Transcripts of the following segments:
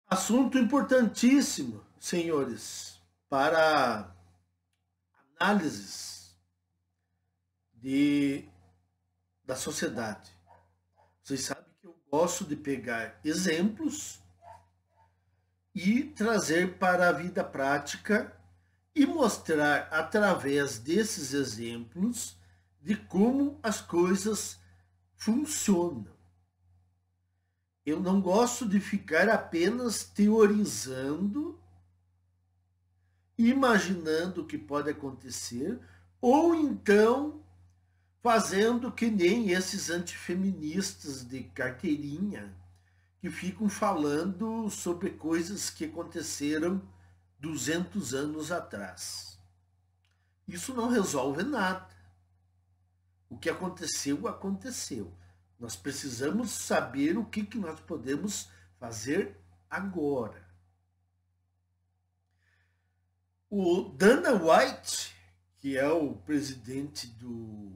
Assunto importantíssimo, senhores, para análises de, da sociedade. Vocês sabem que eu gosto de pegar exemplos e trazer para a vida prática e mostrar através desses exemplos de como as coisas funcionam. Eu não gosto de ficar apenas teorizando, imaginando o que pode acontecer, ou então fazendo que nem esses antifeministas de carteirinha que ficam falando sobre coisas que aconteceram 200 anos atrás. Isso não resolve nada. O que aconteceu, aconteceu. Nós precisamos saber o que nós podemos fazer agora. O Dana White, que é o presidente o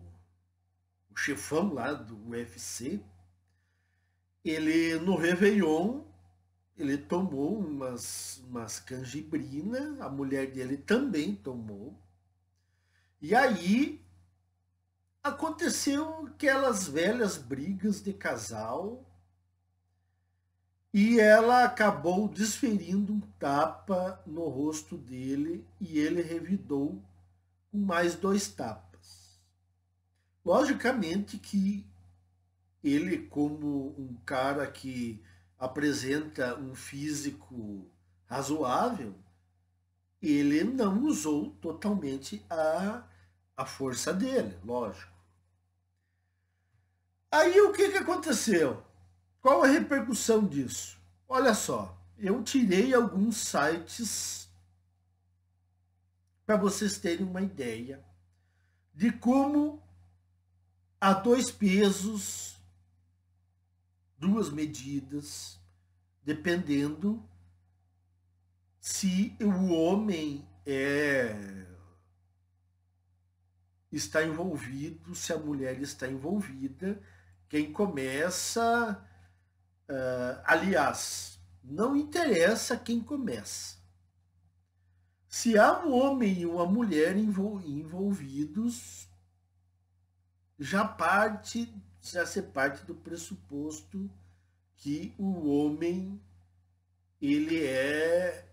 chefão lá do UFC, ele no Réveillon, ele tomou umas canjibrina, a mulher dele também tomou. E aí aconteceu aquelas velhas brigas de casal e ela acabou desferindo um tapa no rosto dele e ele revidou com mais 2 tapas. Logicamente que ele, como um cara que apresenta um físico razoável, ele não usou totalmente a força dele, lógico. Aí o que aconteceu? Qual a repercussão disso? Olha só, eu tirei alguns sites para vocês terem uma ideia de como há 2 pesos, 2 medidas, dependendo se o homem está envolvido, se a mulher está envolvida. Quem começa, aliás, não interessa quem começa. Se há um homem e uma mulher envolvidos, já se parte do pressuposto que o homem ele é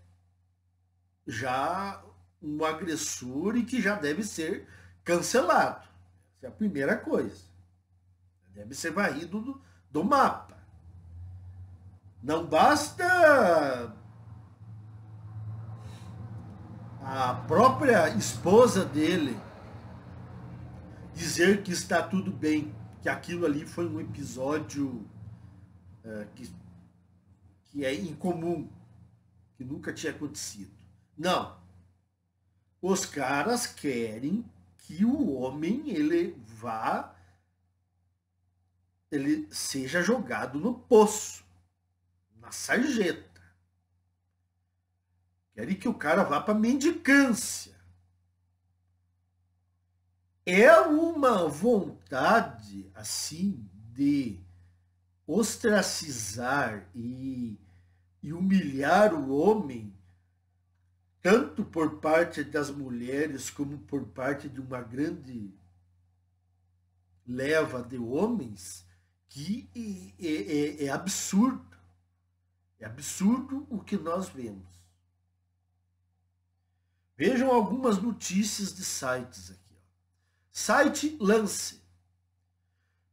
já um agressor e que já deve ser cancelado. Essa é a primeira coisa. Deve ser varrido do mapa. Não basta a própria esposa dele dizer que está tudo bem, que aquilo ali foi um episódio que é incomum, que nunca tinha acontecido. Não. Os caras querem que o homem ele seja jogado no poço, na sarjeta. Querem que o cara vá para mendicância. É uma vontade assim de ostracizar e humilhar o homem, tanto por parte das mulheres como por parte de uma grande leva de homens, que é absurdo. É absurdo o que nós vemos. Vejam algumas notícias de sites aqui. Ó. Site Lance.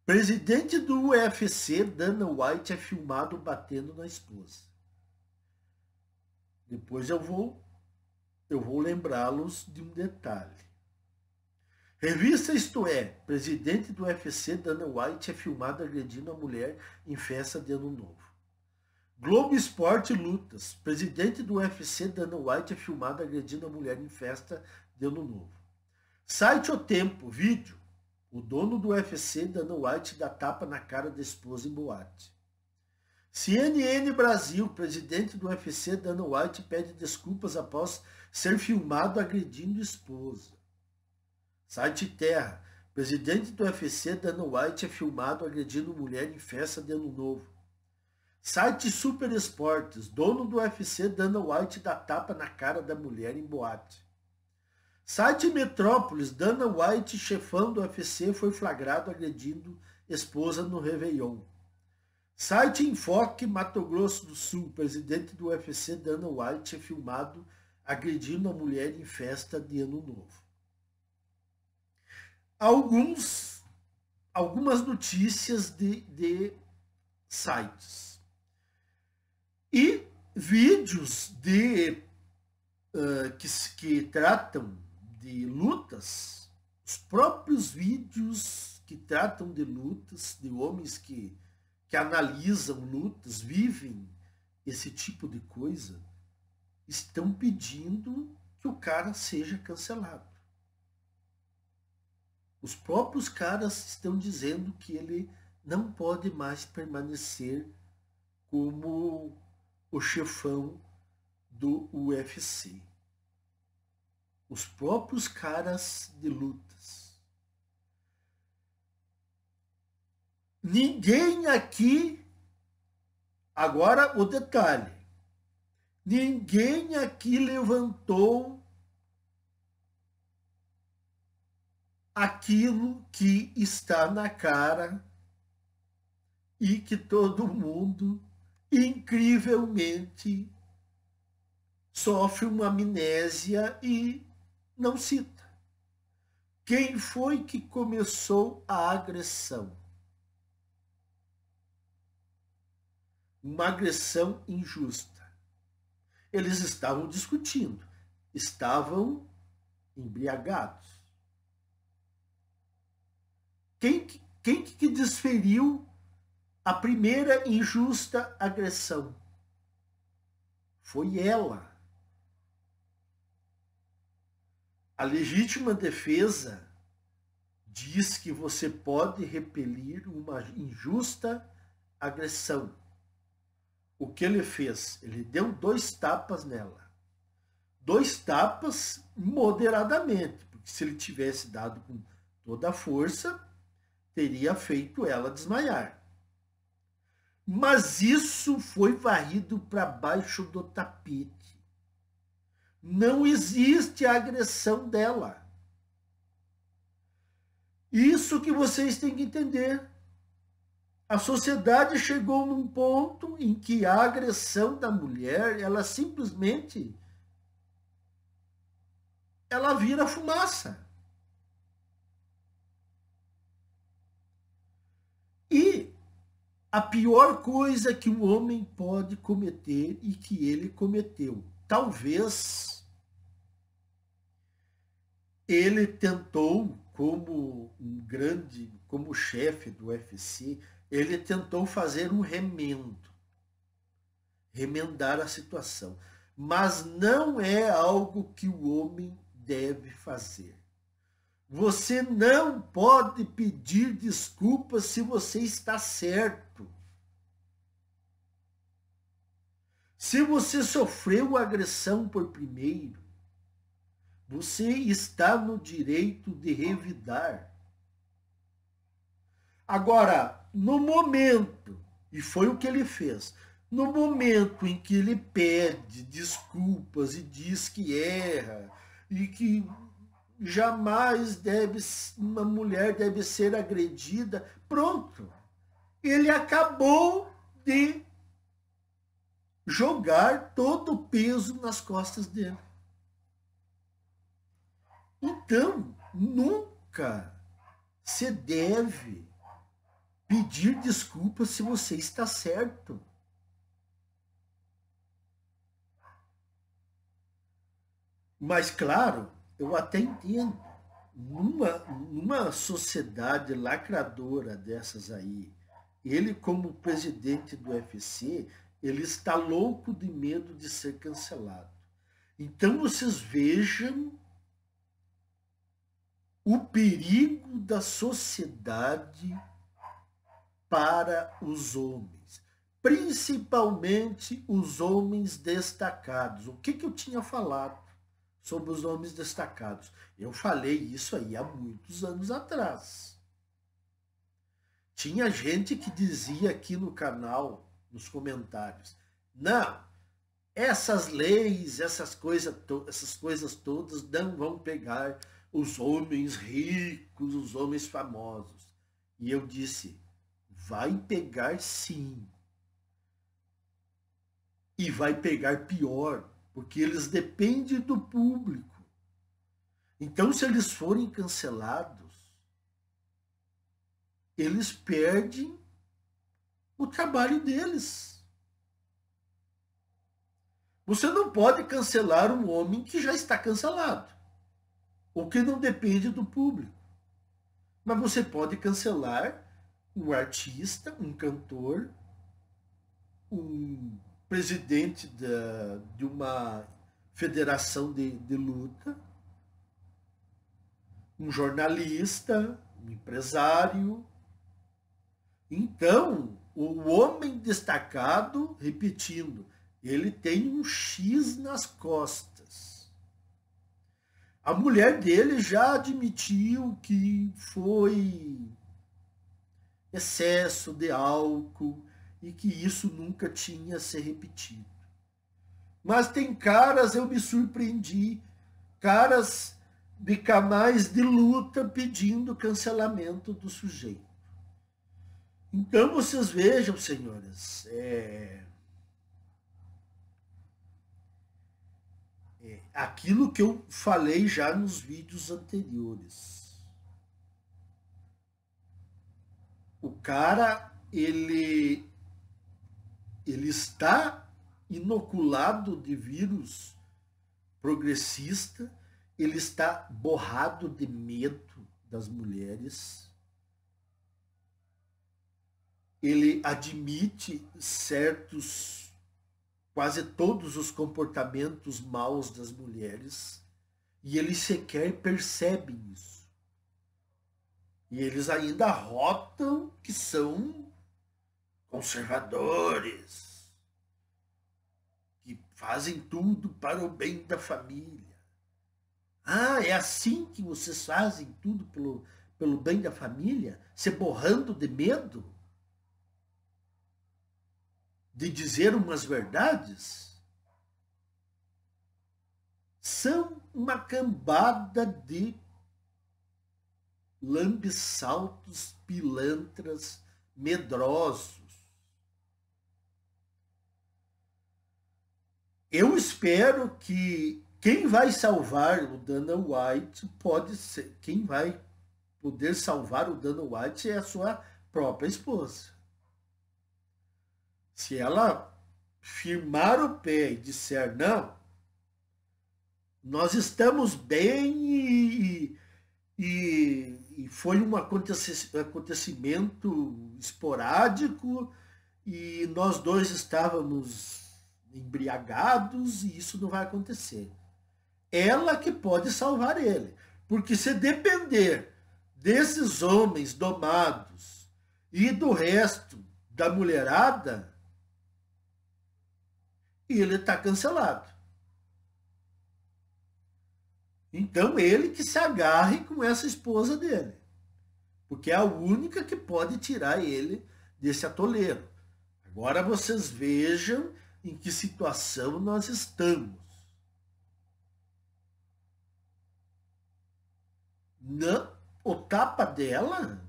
Presidente do UFC, Dana White, é filmado batendo na esposa. Depois eu vou lembrá-los de um detalhe. Revista Isto É, presidente do UFC, Dana White, é filmado agredindo a mulher em festa de Ano Novo. Globo Esporte Lutas, presidente do UFC, Dana White, é filmado agredindo a mulher em festa de Ano Novo. Site O Tempo, vídeo, o dono do UFC, Dana White, dá tapa na cara da esposa em boate. CNN Brasil, presidente do UFC, Dana White, pede desculpas após ser filmado agredindo esposa. Site Terra, presidente do UFC, Dana White, é filmado agredindo mulher em festa de Ano Novo. Site Super Esportes, dono do UFC Dana White dá tapa na cara da mulher em boate. Site Metrópolis, Dana White, chefão do UFC, foi flagrado agredindo esposa no Réveillon. Site Enfoque, Mato Grosso do Sul, presidente do UFC Dana White é filmado agredindo a mulher em festa de Ano Novo. Algumas notícias de sites. E vídeos que tratam de lutas, os próprios vídeos que tratam de lutas, de homens que analisam lutas, vivem esse tipo de coisa, estão pedindo que o cara seja cancelado. Os próprios caras estão dizendo que ele não pode mais permanecer como o chefão do UFC. Os próprios caras de lutas. Ninguém aqui, agora o detalhe, ninguém aqui levantou aquilo que está na cara e que todo mundo, incrivelmente, sofre uma amnésia e não cita. Quem foi que começou a agressão? Uma agressão injusta. Eles estavam discutindo, estavam embriagados. Quem que desferiu a primeira injusta agressão? Foi ela. A legítima defesa diz que você pode repelir uma injusta agressão. O que ele fez? Ele deu 2 tapas nela. 2 tapas moderadamente, porque se ele tivesse dado com toda a força, teria feito ela desmaiar. Mas isso foi varrido para baixo do tapete. Não existe a agressão dela. Isso que vocês têm que entender. A sociedade chegou num ponto em que a agressão da mulher, ela simplesmente, ela vira fumaça. E a pior coisa que um homem pode cometer e que ele cometeu, talvez ele tentou, como chefe do UFC, ele tentou fazer um remendar a situação. Mas não é algo que o homem deve fazer. Você não pode pedir desculpas se você está certo. Se você sofreu agressão por primeiro, você está no direito de revidar. Agora, no momento, e foi o que ele fez, no momento em que ele pede desculpas e diz que erra, e que jamais uma mulher deve ser agredida, pronto. Ele acabou de jogar todo o peso nas costas dele. Então, nunca se deve pedir desculpas se você está certo. Mas, claro, eu até entendo, numa sociedade lacradora dessas aí, ele como presidente do UFC, ele está louco de medo de ser cancelado. Então vocês vejam o perigo da sociedade para os homens, principalmente os homens destacados. O que eu tinha falado sobre os homens destacados? Eu falei isso aí há muitos anos atrás. Tinha gente que dizia aqui no canal, nos comentários. Não, essas leis, essas coisas todas não vão pegar os homens ricos, os homens famosos. E eu disse, vai pegar sim. E vai pegar pior, porque eles dependem do público. Então, se eles forem cancelados, eles perdem o trabalho deles. Você não pode cancelar um homem que já está cancelado, ou que não depende do público. Mas você pode cancelar um artista, um cantor, um presidente de uma federação de luta, um jornalista, um empresário. Então, o homem destacado, repetindo, ele tem um X nas costas. A mulher dele já admitiu que foi excesso de álcool e que isso nunca tinha se repetido. Mas tem caras, eu me surpreendi, caras de canais de luta pedindo cancelamento do sujeito. Então vocês vejam, senhores, aquilo que eu falei já nos vídeos anteriores. O cara, ele está inoculado de vírus progressista, ele está borrado de medo das mulheres, ele admite quase todos os comportamentos maus das mulheres, e eles sequer percebem isso. E eles ainda arrotam que são conservadores, que fazem tudo para o bem da família. Ah, é assim que vocês fazem tudo pelo bem da família? Se borrando de medo de dizer umas verdades? São uma cambada de lambe-saltos, pilantras, medrosos. Eu espero que quem vai salvar o Dana White pode ser, quem vai poder salvar o Dana White é a sua própria esposa. Se ela firmar o pé e disser não, nós estamos bem e foi um acontecimento esporádico e nós dois estávamos embriagados e isso não vai acontecer. Ela que pode salvar ele. Porque se depender desses homens domados e do resto da mulherada, ele está cancelado. Então ele que se agarre com essa esposa dele. Porque é a única que pode tirar ele desse atoleiro. Agora vocês vejam em que situação nós estamos. O tapa dela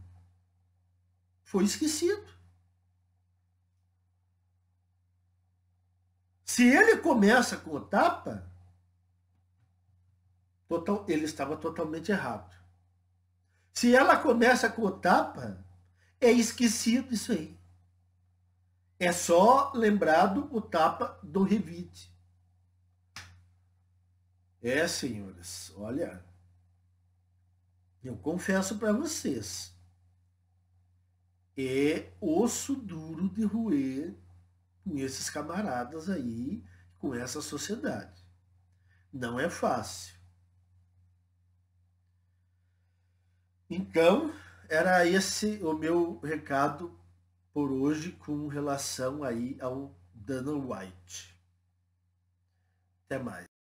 foi esquecido. Se ele começa com o tapa, ele estava totalmente errado. Se ela começa com o tapa, é esquecido isso aí. É só lembrado o tapa do revide. Senhores, olha, eu confesso para vocês, é osso duro de roer com esses camaradas aí, com essa sociedade. Não é fácil. Então, era esse o meu recado por hoje com relação aí ao Dana White. Até mais.